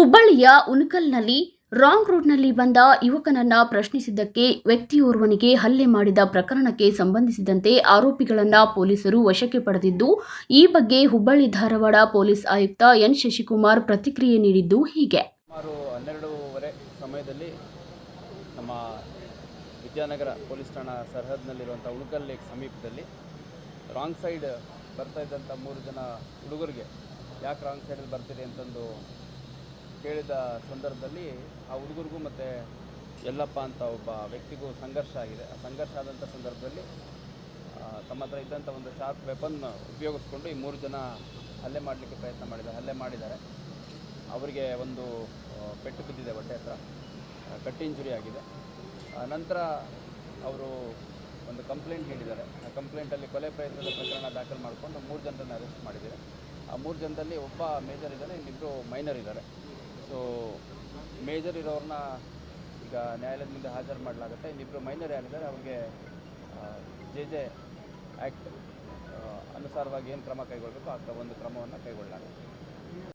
ಹುಬ್ಬಳ್ಳಿಯ ಉಣಕಲ್ನಲ್ಲಿ ರಾಂಗ್ ರೂಟ್ನಲ್ಲಿ ಬಂದ ಯುವಕನನ್ನ ಪ್ರಶ್ನಿಸಿದ್ದಕ್ಕೆ ವ್ಯಕ್ತಿಯೋರ್ವನಿಗೆ ಹಲ್ಲೆ ಮಾಡಿದ ಪ್ರಕರಣಕ್ಕೆ ಸಂಬಂಧಿಸಿದಂತೆ ಆರೋಪಿಗಳನ್ನ ಪೊಲೀಸರು ವಶಕ್ಕೆ ಪಡೆದಿದ್ದು, ಈ ಬಗ್ಗೆ ಹುಬ್ಬಳ್ಳಿ ಧಾರವಾಡ ಪೊಲೀಸ್ ಆಯುಕ್ತ ಎನ್ ಶಶಿಕುಮಾರ್ ಪ್ರತಿಕ್ರಿಯೆ ನೀಡಿದ್ದು ಹೀಗೆ. ಸುಮಾರು 12:30 ಸಮಯದಲ್ಲಿ ನಮ್ಮ ವಿದ್ಯಾನಗರ ಪೊಲೀಸ್ ಠಾಣಾ ಸರಹದ್ನಲ್ಲಿರುವಂಥ ಉಣಕಲ್ ಲೇಕ್ ಸಮೀಪದಲ್ಲಿ ರಾಂಗ್ ಸೈಡ್ ಬರ್ತಾ ಇದ್ದಂಥ 3 ಜನ ಹುಡುಗರಿಗೆ ಯಾಕೆ ರಾಂಗ್ ಸೈಡಲ್ಲಿ ಬರ್ತೀರಿ ಅಂತಂದು ಕೇಳಿದ ಸಂದರ್ಭದಲ್ಲಿ ಆ ಹುಡುಗರಿಗೂ ಮತ್ತು ಯಲ್ಲಪ್ಪ ಅಂತ ಒಬ್ಬ ವ್ಯಕ್ತಿಗೂ ಸಂಘರ್ಷ ಆಗಿದೆ. ಆ ಸಂಘರ್ಷ ಆದಂಥ ಸಂದರ್ಭದಲ್ಲಿ ತಮ್ಮ ಹತ್ರ ಇದ್ದಂಥ ಒಂದು ಶಾರ್ಪ್ ವೆಪನ್ ಉಪಯೋಗಿಸ್ಕೊಂಡು ಈ 3 ಜನ ಹಲ್ಲೆ ಮಾಡಲಿಕ್ಕೆ ಪ್ರಯತ್ನ ಮಾಡಿದ್ದಾರೆ. ಅವರಿಗೆ ಒಂದು ಪೆಟ್ಟು ಬಿದ್ದಿದೆ, ಹೊಟ್ಟೆ ಹತ್ರ ಕಟ್ ಇಂಜುರಿ ಆಗಿದೆ. ನಂತರ ಅವರು ಒಂದು ಕಂಪ್ಲೇಂಟ್ ನೀಡಿದ್ದಾರೆ. ಆ ಕಂಪ್ಲೇಂಟಲ್ಲಿ ಕೊಲೆ ಪ್ರಯತ್ನದ ಪ್ರಕರಣ ದಾಖಲು ಮಾಡಿಕೊಂಡು 3 ಜನರನ್ನು ಅರೆಸ್ಟ್ ಮಾಡಿದ್ದಾರೆ. ಆ 3 ಜನದಲ್ಲಿ ಒಬ್ಬ ಮೇಜರ್ ಇದ್ದಾನೆ, ಇನ್ನಿಬ್ಬರು ಮೈನರ್ ಇದ್ದಾರೆ. ಸೊ ಮೇಜರ್ ಇರೋರನ್ನ ಈಗ ನ್ಯಾಯಾಲಯದ ಮುಂದೆ ಹಾಜರು ಮಾಡಲಾಗುತ್ತೆ. ಇನ್ನಿಬ್ಬರು ಮೈನರ್ ಯಾರಿದ್ದಾರೆ ಅವ್ರಿಗೆ JJ ಆ್ಯಕ್ಟ್ ಅನುಸಾರವಾಗಿ ಏನು ಕ್ರಮ ಕೈಗೊಳ್ಳಬೇಕು ಆ ಒಂದು ಕ್ರಮವನ್ನು ಕೈಗೊಳ್ಳಲಾಗುತ್ತೆ.